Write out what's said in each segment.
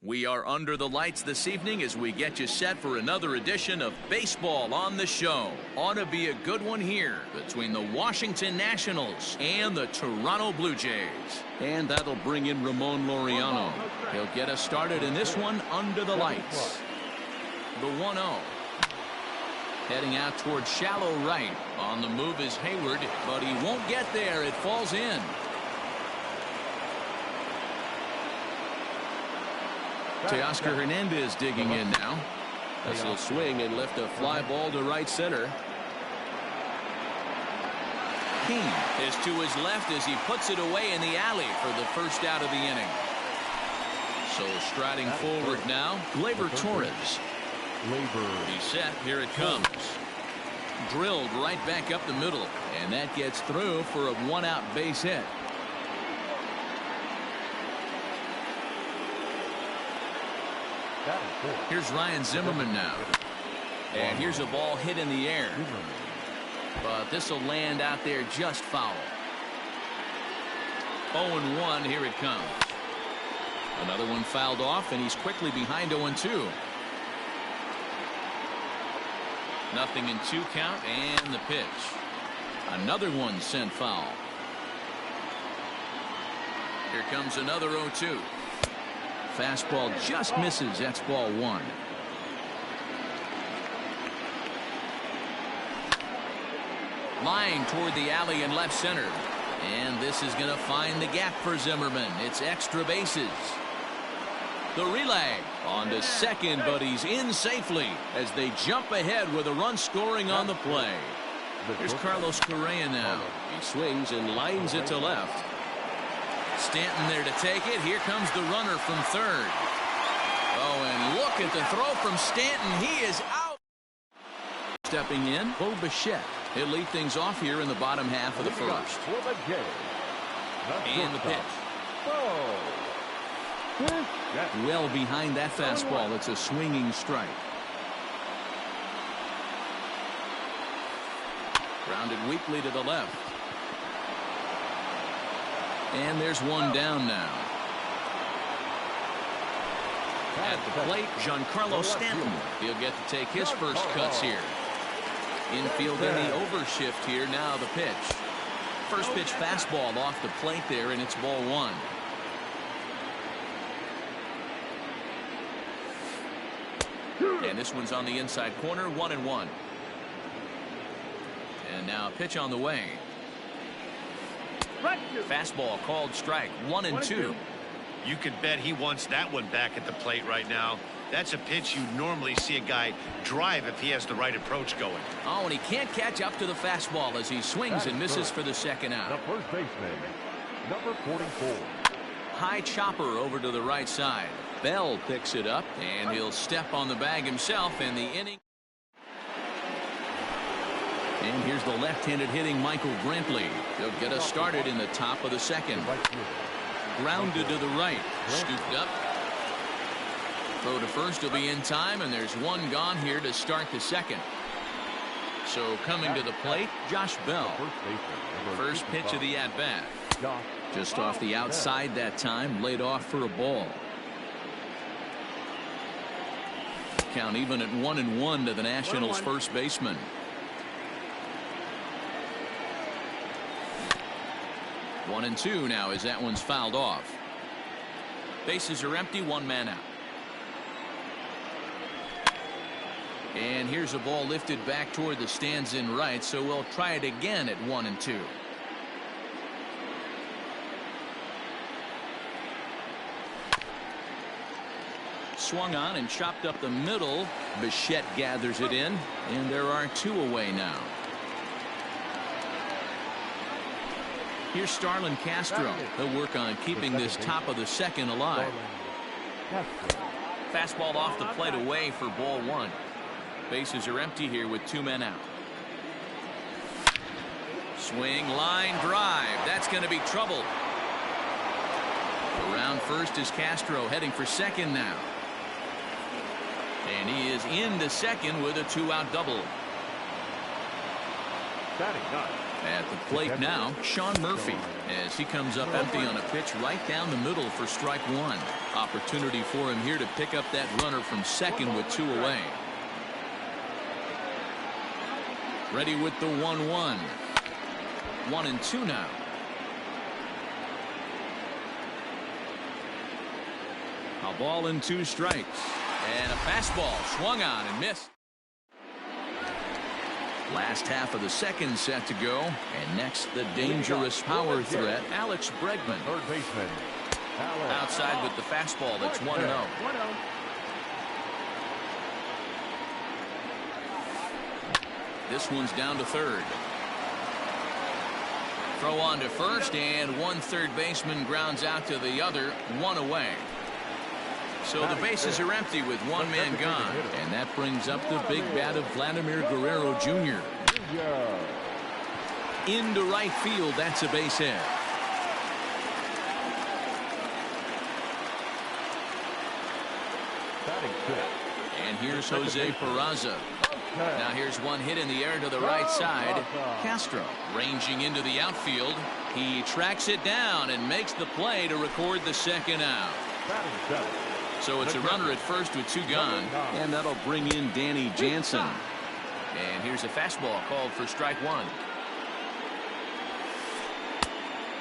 We are under the lights this evening as we get you set for another edition of Baseball on the Show. Ought to be a good one here between the Washington Nationals and the Toronto Blue Jays. And that'll bring in Ramon Laureano. He'll get us started in this one under the lights. The 1-0. Heading out towards shallow right. On the move is Hayward, but he won't get there. It falls in. Teoscar Hernandez digging in now. This will swing and lift a fly ball to right center. King is to his left as he puts it away in the alley for the first out of the inning. So striding forward now, Gleyber Torres. He's set. Here it comes. Drilled right back up the middle, and that gets through for a one-out base hit. Here's Ryan Zimmerman now. And here's a ball hit in the air. But this will land out there just foul. 0-1. Here it comes. Another one fouled off, and he's quickly behind 0-2. Nothing in 2 count, and the pitch. Another one sent foul. Here comes another 0-2. Fastball just misses. That's ball 1. Line toward the alley in left center. And this is going to find the gap for Zimmerman. It's extra bases. The relay on to second, but he's in safely as they jump ahead with a run scoring on the play. Here's Carlos Correa now. He swings and lines it to left. Stanton there to take it. Here comes the runner from third. Oh, and look at the throw from Stanton. He is out. Stepping in, Bo Bichette. He'll lead things off here in the bottom half of the first. And the pitch. Well behind that fastball. It's a swinging strike. Grounded weakly to the left. And there's one down now. At the plate, Giancarlo Stanton. He'll get to take his first cuts here. Infield in the overshift here. Now the pitch. First pitch fastball off the plate there, and it's ball 1. And this one's on the inside corner. 1-1. And now a pitch on the way. Fastball called strike. 1-2. You could bet he wants that one back at the plate right now. That's a pitch you normally see a guy drive if he has the right approach going. Oh, and he can't catch up to the fastball as he swings and misses for the second out. The first baseman, number 44. High chopper over to the right side. Bell picks it up, and he'll step on the bag himself, and the inning. And here's the left-handed hitting Michael Brantley. He'll get us started in the top of the second. Grounded to the right. Scooped up. Throw to first will be in time, and there's one gone here to start the second. So coming to the plate, Josh Bell. First pitch of the at-bat. Just off the outside that time, laid off for a ball. Count even at 1-1 to the Nationals' first baseman. 1-2 now as that one's fouled off. Bases are empty, 1 man out. And here's a ball lifted back toward the stands in right, so we'll try it again at 1-2. Swung on and chopped up the middle. Bichette gathers it in, and there are 2 away now. Here's Starlin Castro. He'll work on keeping this top of the second alive. Fastball off the plate away for ball 1. Bases are empty here with 2 men out. Swing, line drive. That's going to be trouble. Around first is Castro, heading for second now. And he is into second with a 2-out double. Batting ninth. At the plate now, Sean Murphy, as he comes up empty on a pitch right down the middle for strike one. Opportunity for him here to pick up that runner from second with 2 away. Ready with the 1-1. 1-2 now. A ball and 2 strikes. And a fastball swung on and missed. Last half of the second set to go. And next, the dangerous power threat, Alex Bregman. Third baseman. Outside with the fastball. That's 1-0. This one's down to third. Throw on to first, and one third baseman grounds out to the other, 1 away. So the bases are empty with 1 man gone, and that brings up the big bat of Vladimir Guerrero Jr. Into right field, that's a base hit. And here's Jose Peraza. Now here's one hit in the air to the right side. Castro ranging into the outfield. He tracks it down and makes the play to record the second out. So it's a runner at first with 2 gone, and that'll bring in Danny Jansen. And here's a fastball called for strike 1.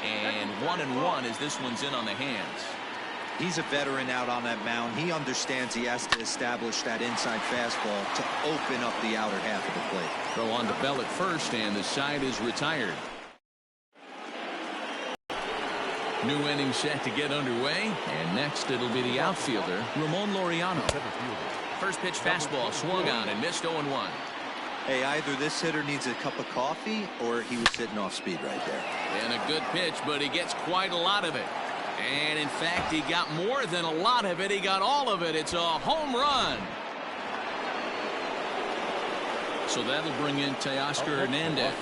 And 1-1 as this one's in on the hands. He's a veteran out on that mound. He understands he has to establish that inside fastball to open up the outer half of the plate. Throw on to Bell at first, and the side is retired. New inning set to get underway, and next it'll be the outfielder, Ramon Laureano. First pitch fastball swung on and missed 0-1. Hey, either this hitter needs a cup of coffee or he was sitting off speed right there. And a good pitch, but he gets quite a lot of it. And in fact, he got more than a lot of it. He got all of it. It's a home run. So that'll bring in Teoscar Hernandez,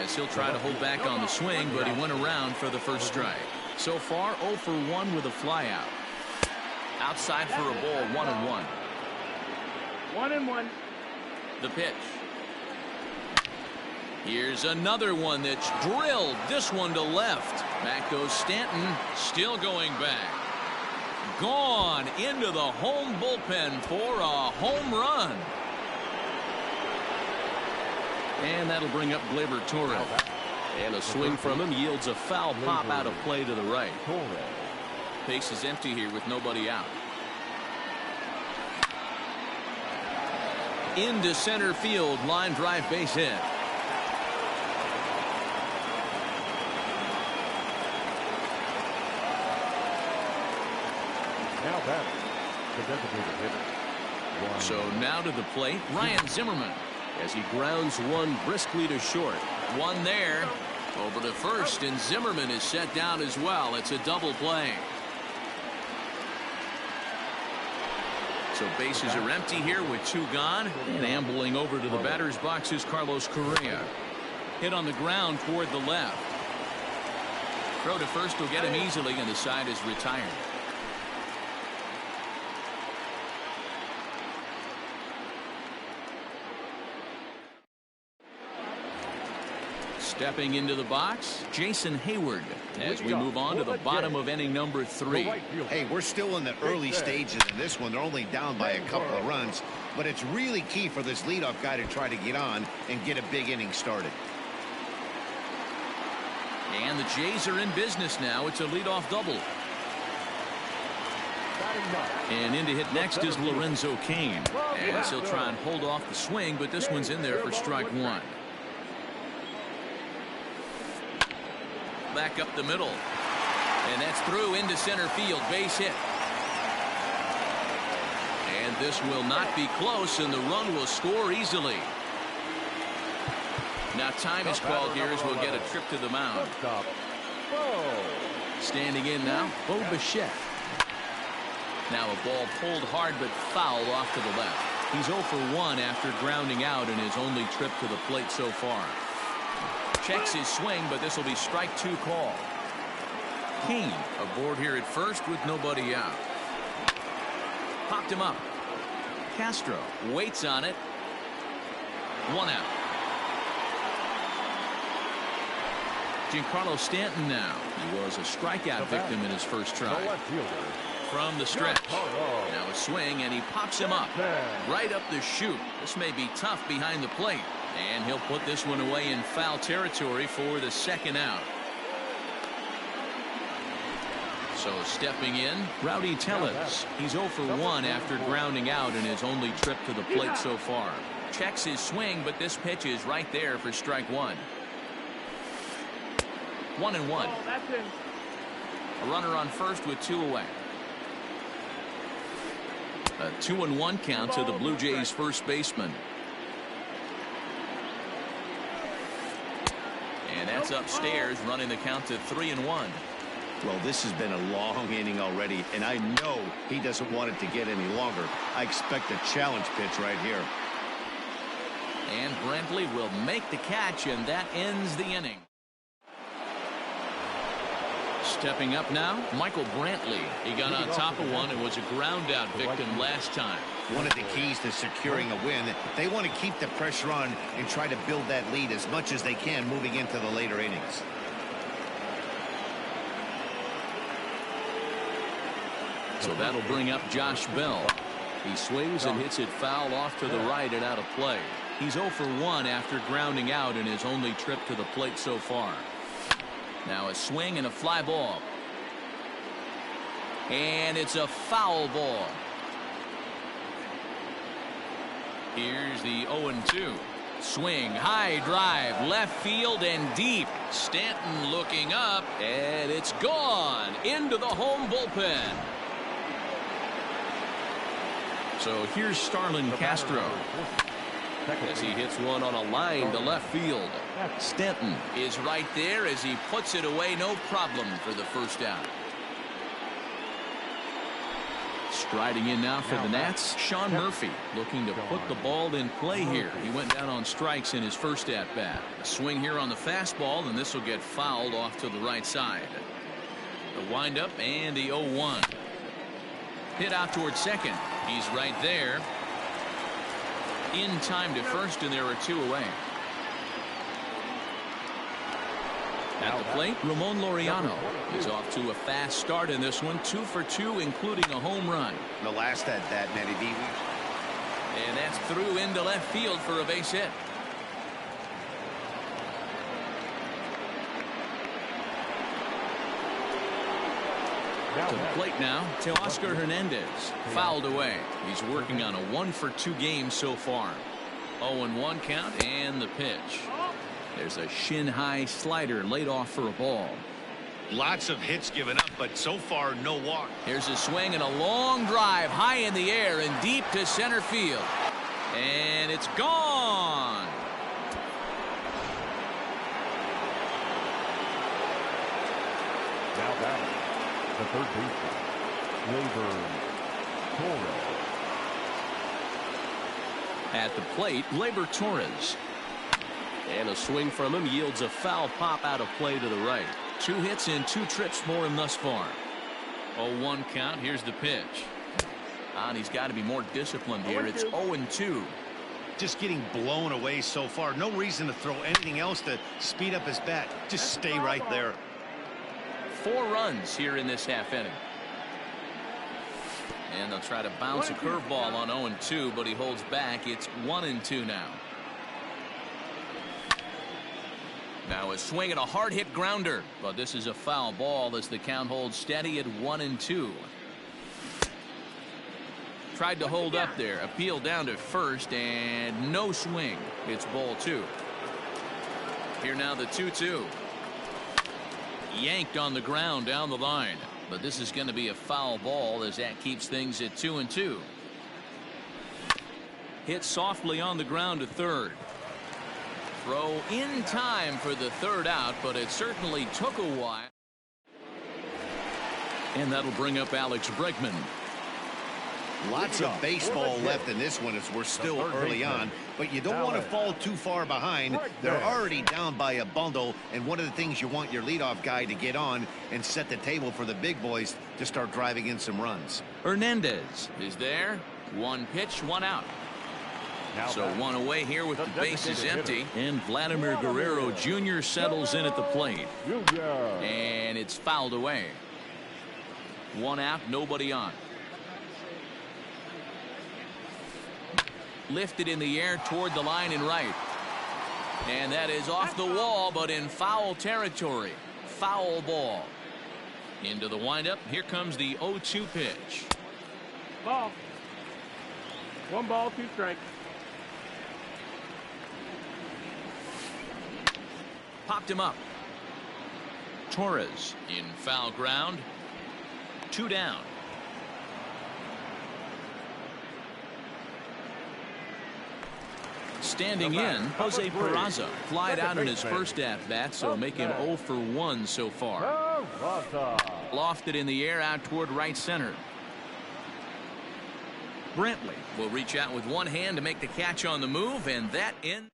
as he'll try to hold back on the swing, but he went around for the first strike. So far, 0 for 1 with a flyout. Outside for a ball, 1-1. 1-1. The pitch. Here's another one that's drilled. This one to left. Back goes Stanton, still going back. Gone into the home bullpen for a home run. And that'll bring up Gleyber Torres. And a swing from him yields a foul pop out of play to the right. Base is empty here with nobody out. Into center field, line drive base hit. Now batting, the designated hitter. So now to the plate, Ryan Zimmerman, as he grounds one briskly to short. One there, over to first, and Zimmerman is set down as well. It's a double play. So bases are empty here with 2 gone, and ambling over to the batter's box is Carlos Correa. Hit on the ground toward the left. Throw to first will get him easily, and the side is retired. Stepping into the box, Jason Hayward, as we move on to the bottom of inning number 3. Hey, we're still in the early stages in this one. They're only down by a couple of runs, but it's really key for this leadoff guy to try to get on and get a big inning started. And the Jays are in business now. It's a leadoff double. And in to hit next is Lorenzo Cain, as he'll try and hold off the swing, but this one's in there for strike 1. Back up the middle, and that's through into center field, base hit. And this will not be close, and the run will score easily. Now time is called here as we'll get a trip to the mound. Standing in now, Bo Bichette. Now a ball pulled hard but foul off to the left. He's 0 for 1 after grounding out in his only trip to the plate so far. Checks his swing, but this will be strike 2 call. Cain aboard here at first with nobody out. Popped him up. Castro waits on it. 1 out. Giancarlo Stanton now. He was a strikeout victim in his first The try. left fielder, From the stretch. Giancarlo. Now a swing, and he pops him up. Right up the chute. This may be tough behind the plate. And he'll put this one away in foul territory for the second out. So stepping in, Rowdy Tellez. He's 0 for 1 after grounding out in his only trip to the plate so far. Checks his swing, but this pitch is right there for strike one. 1-1. Oh, that's in. A runner on first with 2 away. A 2-1 count to the Blue Jays first baseman. And that's upstairs, running the count to 3-1. Well, this has been a long inning already, and I know he doesn't want it to get any longer. I expect a challenge pitch right here. And Brantley will make the catch, and that ends the inning. Stepping up now, Michael Brantley. He got on top of one and was a ground out victim last time. One of the keys to securing a win, they want to keep the pressure on and try to build that lead as much as they can moving into the later innings. So that'll bring up Josh Bell. He swings and hits it foul off to the right and out of play. He's 0 for 1 after grounding out in his only trip to the plate so far. Now a swing and a fly ball. And it's a foul ball. Here's the 0-2. Swing, high drive, left field and deep. Stanton looking up, and it's gone into the home bullpen. So here's Starlin Castro as he hits one on a line to left field. Stanton is right there as he puts it away, no problem for the first out. Striding in now for the Nats, Sean Murphy looking to put the ball in play here. He went down on strikes in his first at bat. A swing here on the fastball, and this will get fouled off to the right side. The windup and the 0-1. Hit out towards second. He's right there. In time to first, and there are 2 away. At the plate, Ramon Laureano is off to a fast start in this one. 2 for 2, including a home run. The last at bat, Matty B. And that's through into left field for a base hit. To the plate now, Teoscar Hernandez. Fouled away. He's working on a 1 for 2 game so far. 0-1 count and the pitch. There's a shin-high slider laid off for a ball. Lots of hits given up, but so far no walk. Here's a swing and a long drive high in the air and deep to center field. And it's gone. Now batting, the third baseman, Gleyber Torres. At the plate, Gleyber Torres. And a swing from him yields a foul pop out of play to the right. 2 hits and 2 trips for him thus far. 0-1 count. Here's the pitch. And he's got to be more disciplined here. It's 0-2. Just getting blown away so far. No reason to throw anything else to speed up his bat. Just stay right there. 4 runs here in this half inning. And they'll try to bounce a curveball on 0-2, but he holds back. It's 1-2 now. Now a swing and a hard hit grounder, but this is a foul ball as the count holds steady at 1-2. Tried to hold up there, appealed down to first, and no swing. It's ball 2. Here now the 2-2. Yanked on the ground down the line, but this is going to be a foul ball as that keeps things at 2-2. Hit softly on the ground to third. Throw in time for the third out, but it certainly took a while. And that'll bring up Alex Bregman. Lots of baseball left in this one as we're still early on, but you don't want to fall too far behind. They're already down by a bundle, and one of the things you want your leadoff guy to get on and set the table for the big boys to start driving in some runs. Hernandez is there. 1 pitch, 1 out. So one away here with the bases empty, and Vladimir Guerrero Jr. settles in at the plate, and it's fouled away. One out, nobody on. Lifted in the air toward the line and right, and that is off the wall, but in foul territory. Foul ball. Into the windup. Here comes the 0-2 pitch. Ball. 1 ball, 2 strikes. Popped him up. Torres in foul ground. 2 down. Standing in, Jose Peraza flied out in his first at-bat, so make him 0 for 1 so far. Lofted in the air out toward right center. Brantley will reach out with one hand to make the catch on the move, and that in.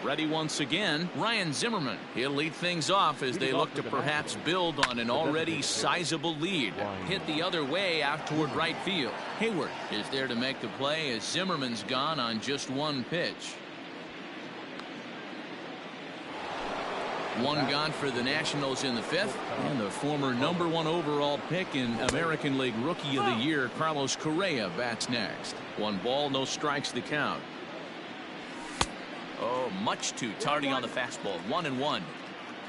Ready once again, Ryan Zimmerman. He'll lead things off as they look to perhaps build on an already sizable lead. Hit the other way out toward right field. Hayward is there to make the play as Zimmerman's gone on just 1 pitch. 1 gone for the Nationals in the 5th, and the former #1 overall pick in American League Rookie of the Year, Carlos Correa, bats next. 1 ball, no strikes the count. Oh, much too tardy on the fastball. 1-1.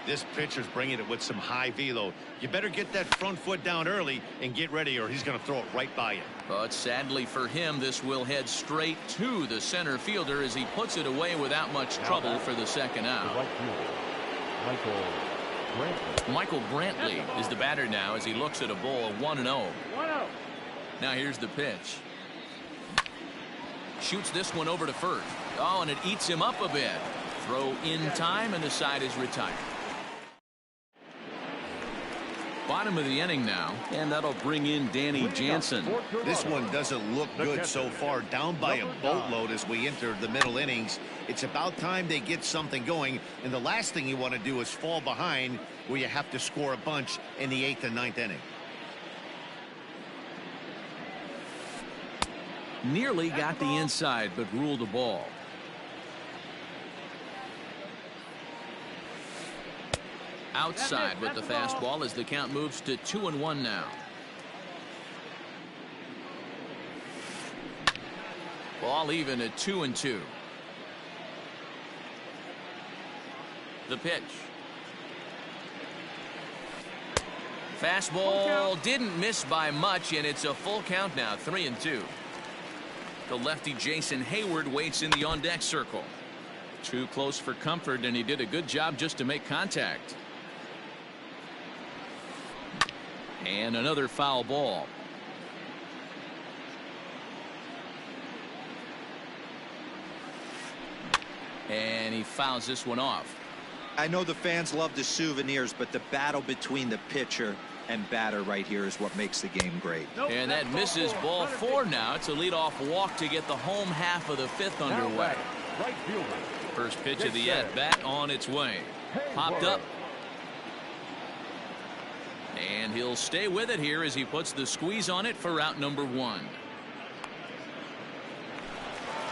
This pitcher's bringing it with some high velo. You better get that front foot down early and get ready, or he's going to throw it right by you. But sadly for him, this will head straight to the center fielder as he puts it away without much trouble for the second out. Michael Brantley is the batter now as he looks at a ball 1-0. 1-0. Now here's the pitch. Shoots this one over to first. Oh, and it eats him up a bit. Throw in time, and the side is retired. Bottom of the inning now, and that'll bring in Danny Jansen. This one doesn't look good so far. Down by a boatload as we enter the middle innings. It's about time they get something going, and the last thing you want to do is fall behind where you have to score a bunch in the 8th and 9th inning. Nearly got the inside, but ruled the ball. Outside with the fastball as the count moves to 2-1 now. Ball even at 2-2. The pitch. Fastball didn't miss by much, and it's a full count now. 3-2. The lefty Jason Hayward waits in the on-deck circle. Too close for comfort, and he did a good job just to make contact. And another foul ball. And he fouls this one off. I know the fans love the souvenirs, but the battle between the pitcher and batter right here is what makes the game great. And that misses. Ball 4 now. It's a leadoff walk to get the home half of the 5th underway. First pitch of the at-bat on its way. Popped up. And he'll stay with it here as he puts the squeeze on it for out number 1.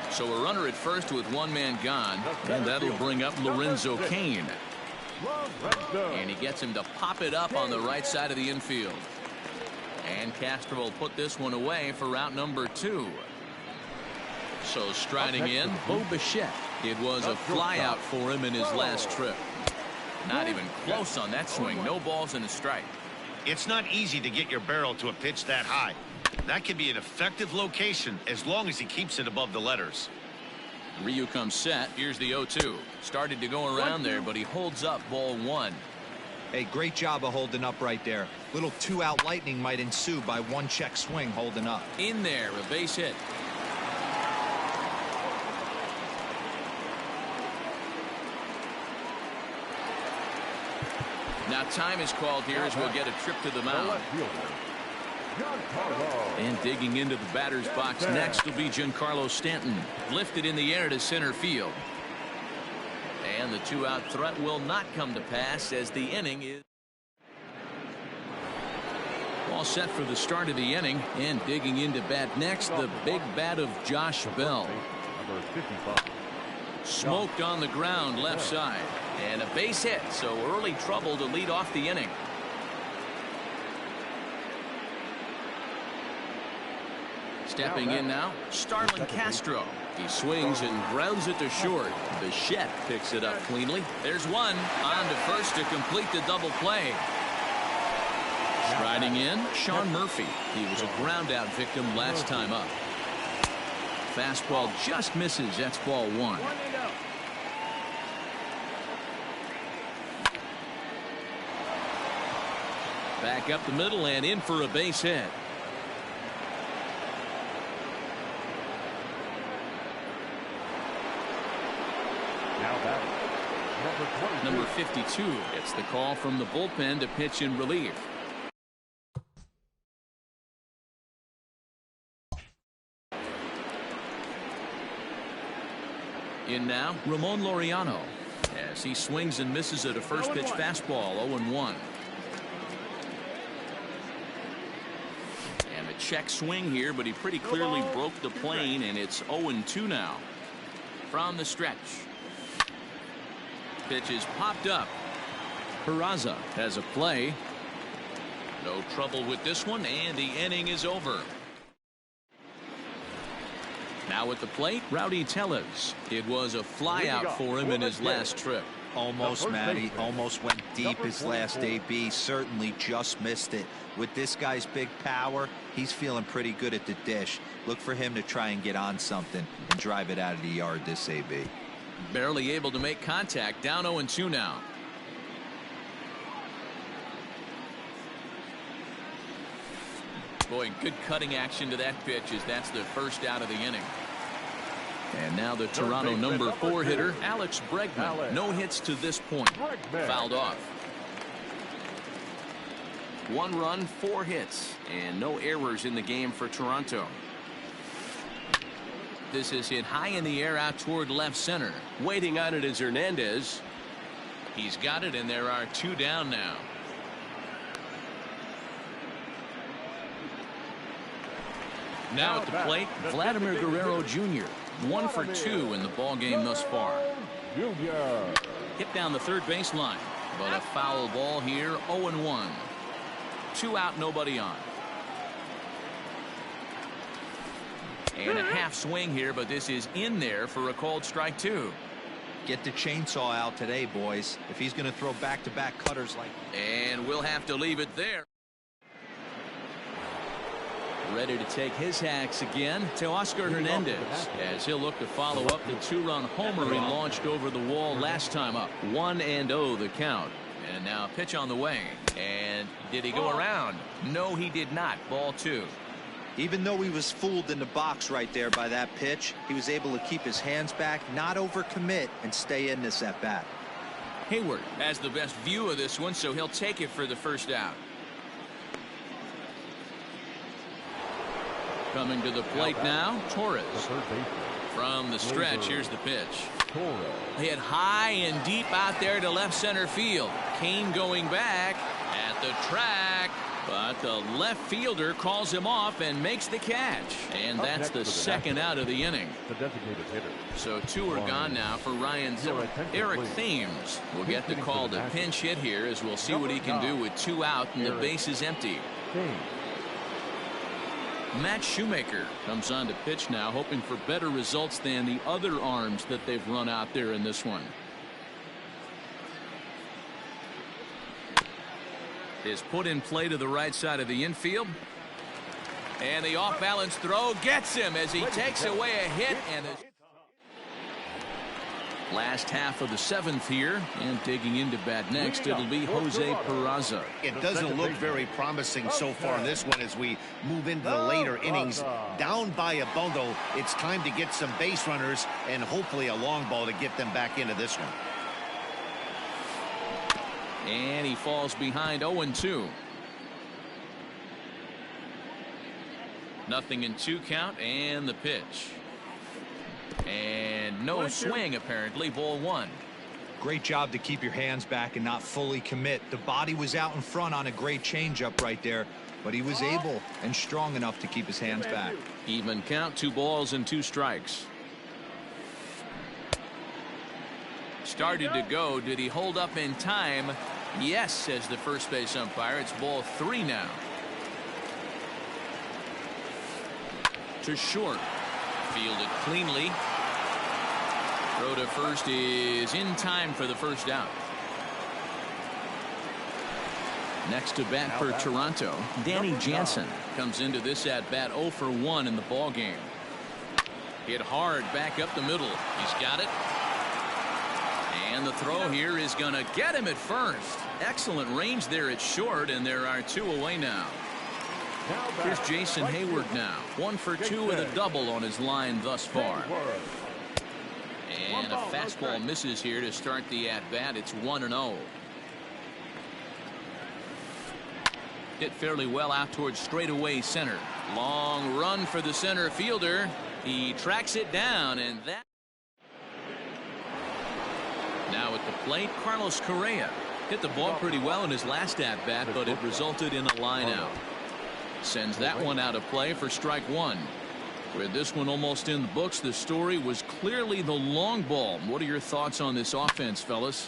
So a runner at first with 1 man gone, and that'll bring up Lorenzo Cain. And he gets him to pop it up on the right side of the infield. And Castro will put this one away for route number 2. So striding in, Bo Bichette. It was a fly out for him in his last trip. Not even close on that swing. No balls and a strike. It's not easy to get your barrel to a pitch that high. That can be an effective location as long as he keeps it above the letters. Ryu comes set. Here's the 0-2. Started to go around there, but he holds up ball 1. Hey, great job of holding up right there. Little 2-out lightning might ensue by 1 check swing holding up. In there, a base hit. Now time is called here as we'll get a trip to the mound. And digging into the batter's box next will be Giancarlo Stanton. Lifted in the air to center field. And the 2-out threat will not come to pass as the inning is. All set for the start of the inning, and digging into bat next, the big bat of Josh Bell. Number 55. Smoked on the ground left side, and a base hit, so early trouble to lead off the inning. Stepping in now, Starlin Castro. He swings and grounds it to short. Bichette picks it up cleanly. There's one on to first to complete the double play. Striding in, Sean Murphy. He was a ground out victim last time up. Fastball just misses. That's ball one. Back up the middle and in for a base hit. Number 52 gets the call from the bullpen to pitch in relief. In now, Ramon Laureano, as he swings and misses at a first pitch fastball, 0-1. And a check swing here, but he pretty clearly broke the plane, and it's 0-2 now. From the stretch. Pitch is popped up. Peraza has a play. No trouble with this one, and the inning is over. Now at the plate, Rowdy Tellez. It was a flyout for him in his last trip. Almost, Matty. Almost went deep his last AB. Certainly just missed it. With this guy's big power, he's feeling pretty good at the dish. Look for him to try and get on something and drive it out of the yard this AB. Barely able to make contact. Down 0-2 now. Boy, good cutting action to that pitch as that's the first out of the inning. And now the Toronto number 4 hitter, Alex Bregman. No hits to this point. Fouled off. 1 run, 4 hits, and no errors in the game for Toronto. This is hit high in the air out toward left center. Waiting on it is Hernandez. He's got it, and there are 2 down now. Now at the plate, Vladimir Guerrero Jr. 1 for 2 in the ball game thus far. Hit down the third baseline, but a foul ball here. 0-1. 2 out, nobody on. And a half swing here, but this is in there for a called strike 2. Get the chainsaw out today, boys, if he's going to throw back-to-back cutters like. And we'll have to leave it there. Ready to take his hacks again to Oscar Hernandez, as he'll look to follow up the 2-run homer he launched over the wall last time up. 1-0 the count. And now a pitch on the way. And did he go around? No, he did not. Ball 2. Even though he was fooled in the box right there by that pitch, he was able to keep his hands back, not overcommit, and stay in this at bat. Hayward has the best view of this one, so he'll take it for the first out. Coming to the plate now, Torres. From the stretch, here's the pitch. Hit high and deep out there to left center field. Kane going back at the track, but the left fielder calls him off and makes the catch. And that's the second out of the inning. So 2 are gone now for Ryan Zimmer. Eric Thames will get the call to pinch hit here, as we'll see what he can do with 2 out and the base is empty. Matt Shoemaker comes on to pitch now, hoping for better results than the other arms that they've run out there in this one. Is put in play to the right side of the infield. And the off-balance throw gets him as he takes away a hit. And last half of the 7th here, and digging into bat next, it'll be Jose Peraza. It doesn't look very promising so far in this one as we move into the later innings. Down by a bundle, it's time to get some base runners and hopefully a long ball to get them back into this one. And he falls behind. 0-2. Nothing in 2 count, and the pitch. And no swing, apparently. Ball 1. Great job to keep your hands back and not fully commit. The body was out in front on a great changeup right there, but he was able and strong enough to keep his hands back. Even count, 2 balls and 2 strikes. Started to go. Did he hold up in time? Yes, says the first base umpire. It's ball 3 now. To short. Fielded cleanly. Throw to first is in time for the first out. Next to bat for Toronto, Danny Jansen comes into this at bat 0 for 1 in the ball game. Hit hard back up the middle. He's got it. And the throw here is going to get him at first. Excellent range there at short, and there are 2 away now. Here's Jason Hayward now. 1 for 2 with a double on his line thus far. And a fastball misses here to start the at-bat. It's 1-0. Hit fairly well out towards straightaway center. Long run for the center fielder. He tracks it down, and that. Now at the plate, Carlos Correa hit the ball pretty well in his last at-bat, but it resulted in a line out. Sends that one out of play for strike 1. With this one almost in the books, the story was clearly the long ball. What are your thoughts on this offense, fellas?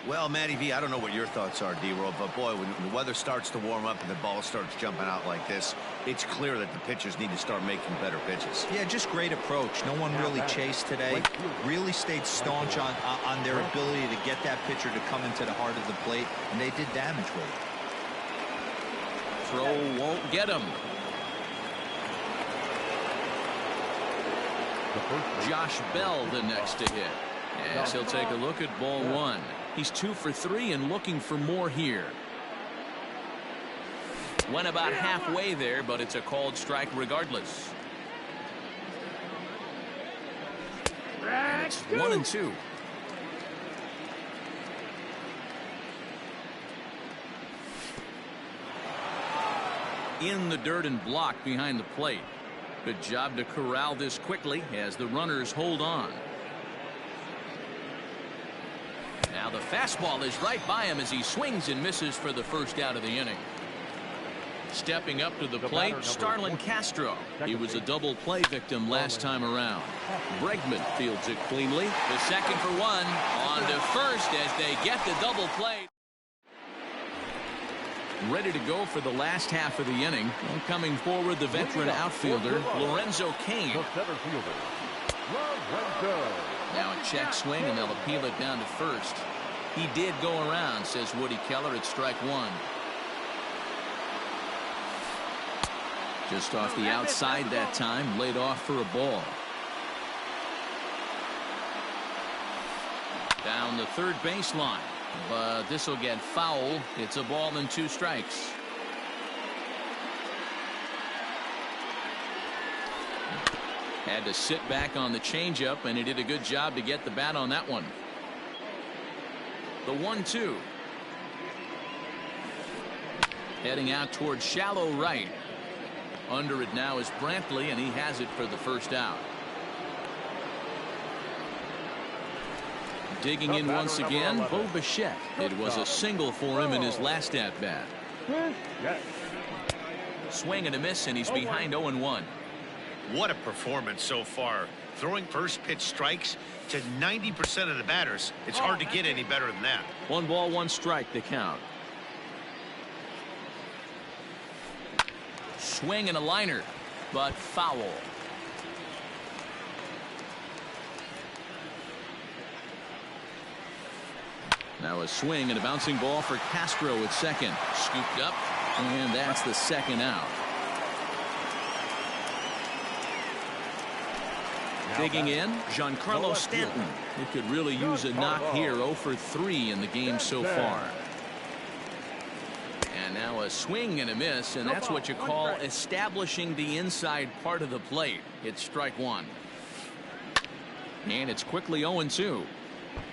Well, Matty V, I don't know what your thoughts are, D-Roll, but boy, when the weather starts to warm up and the ball starts jumping out like this, it's clear that the pitchers need to start making better pitches. Yeah, just great approach. No one really chased today. Really stayed staunch on their ability to get that pitcher to come into the heart of the plate, and they did damage with it. Throw won't get him. Josh Bell the next to hit. As he'll take a look at ball 1. He's 2 for 3 and looking for more here. Went about halfway there, but it's a called strike regardless. And it's 1-2. In the dirt and blocked behind the plate. Good job to corral this quickly as the runners hold on. Now the fastball is right by him as he swings and misses for the first out of the inning. Stepping up to the plate, Starlin Castro. He was a double play victim last time around. Bregman fields it cleanly. The second for 1 on to first as they get the double play. Ready to go for the last half of the inning. And coming forward, the veteran outfielder, Lorenzo Cain. Now a check swing, and they'll appeal it down to first. He did go around, says Woody Keller, at strike 1. Just off the outside that time, laid off for a ball. Down the third baseline. But this will get foul. It's a ball and 2 strikes. Had to sit back on the changeup, and he did a good job to get the bat on that one. The 1-2. Heading out towards shallow right. Under it now is Brantley, and he has it for the first out. Digging in once again, Bo Bichette. It was a single for him in his last at-bat. Swing and a miss, and he's behind 0-1. What a performance so far. Throwing first pitch strikes to 90% of the batters. It's hard to get any better than that. 1 ball, 1 strike to count. Swing and a liner, but foul. Now a swing and a bouncing ball for Castro at second. Scooped up, and that's the second out. Digging in, Giancarlo Stanton. He could really use a knock here. 0 for 3 in the game so far. And now a swing and a miss, and that's what you call establishing the inside part of the plate. It's strike 1. And it's quickly 0-2.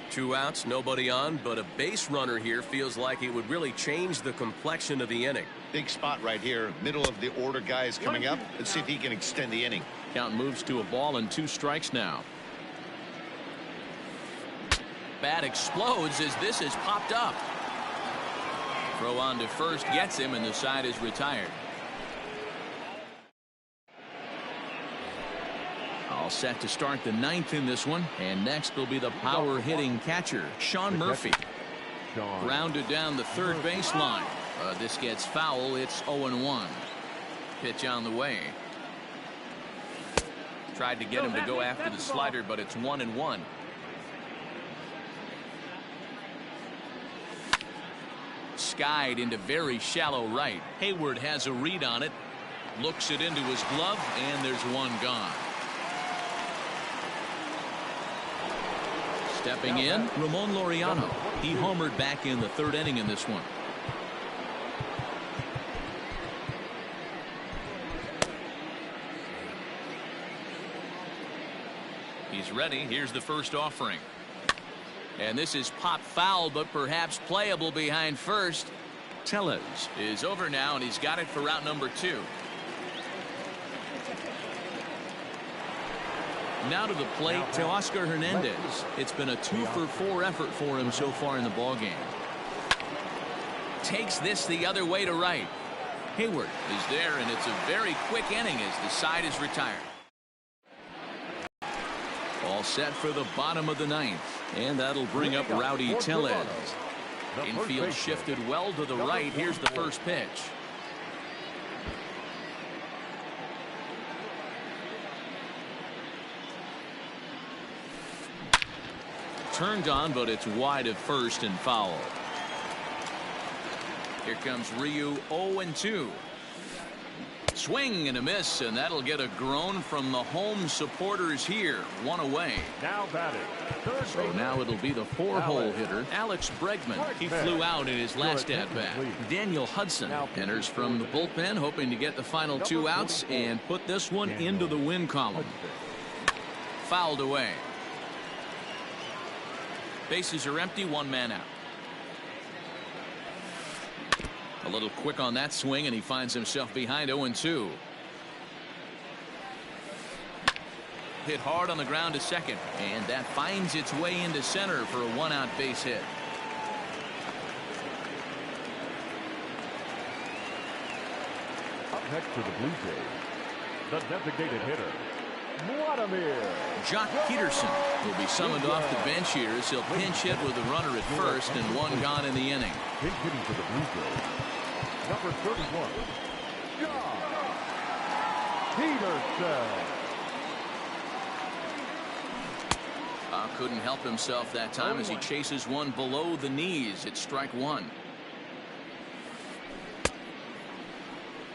2 outs, nobody on, but a base runner here feels like it would really change the complexion of the inning. Big spot right here. Middle of the order guy is coming up. Let's see if he can extend the inning. Count moves to a ball and 2 strikes now. Bat explodes as this is popped up. Throw on to first gets him, and the side is retired. All set to start the 9th in this one. And next will be the power hitting catcher, Sean Murphy. Grounded down the third baseline. This gets foul. It's 0-1. Pitch on the way. Tried to get him to go after the slider, but it's 1-1. Skied into very shallow right. Hayward has a read on it. Looks it into his glove, and there's one gone. Stepping in, Ramon Laureano. He homered back in the 3rd inning in this one. He's ready. Here's the first offering. And this is pop foul, but perhaps playable behind first. Tellez is over now, and he's got it for route number 2. Now to the plate, Teoscar Hernandez. It's been a 2-for-4 effort for him so far in the ballgame. Takes this the other way to right. Hayward is there, and it's a very quick inning as the side is retired. All set for the bottom of the 9th, and that'll bring up Rowdy Tellez. Infield shifted well to the right. Here's the first pitch. Turned on, but it's wide at first and foul. Here comes Ryu, 0-2. Swing and a miss, and that'll get a groan from the home supporters here. One away. Now batting. So now it'll be the 4-hole hitter, Alex Bregman. He flew out in his last at-bat. Daniel Hudson enters from the bullpen, hoping to get the final 2 outs and put this one into the win column. Fouled away. Bases are empty, 1 man out. A little quick on that swing, and he finds himself behind 0-2. Hit hard on the ground to second, and that finds its way into center for a 1-out base hit. Up next to the Blue Jays, the designated hitter, Vladimir. Jock Peterson will be summoned off the bench here as he'll pinch hit with a runner at first and 1 gone in the inning. Pinch hitting for the Blue Jays, number 31, Jock Peterson. Couldn't help himself that time as he chases one below the knees. It's strike 1.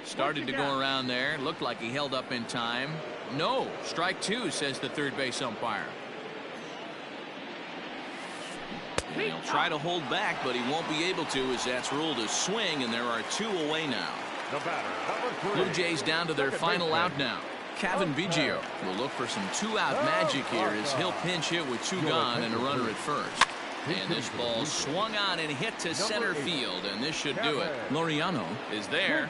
Started to go around there. Looked like he held up in time. No, strike 2, says the third base umpire. And he'll try to hold back, but he won't be able to as that's ruled a swing, and there are 2 away now. The batter, number 3. Blue Jays down to their final out now. Kevin Biggio will look for some 2-out magic here as he'll pinch hit with 2 gone and a runner at first. And this ball swung on and hit to center field, and this should do it. Laureano is there,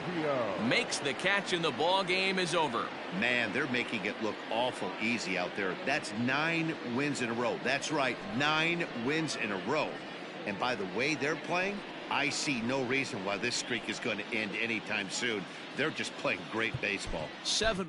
makes the catch, and the ball game is over. Man, they're making it look awful easy out there. That's 9 wins in a row. That's right, 9 wins in a row. And by the way they're playing, I see no reason why this streak is going to end anytime soon. They're just playing great baseball. 7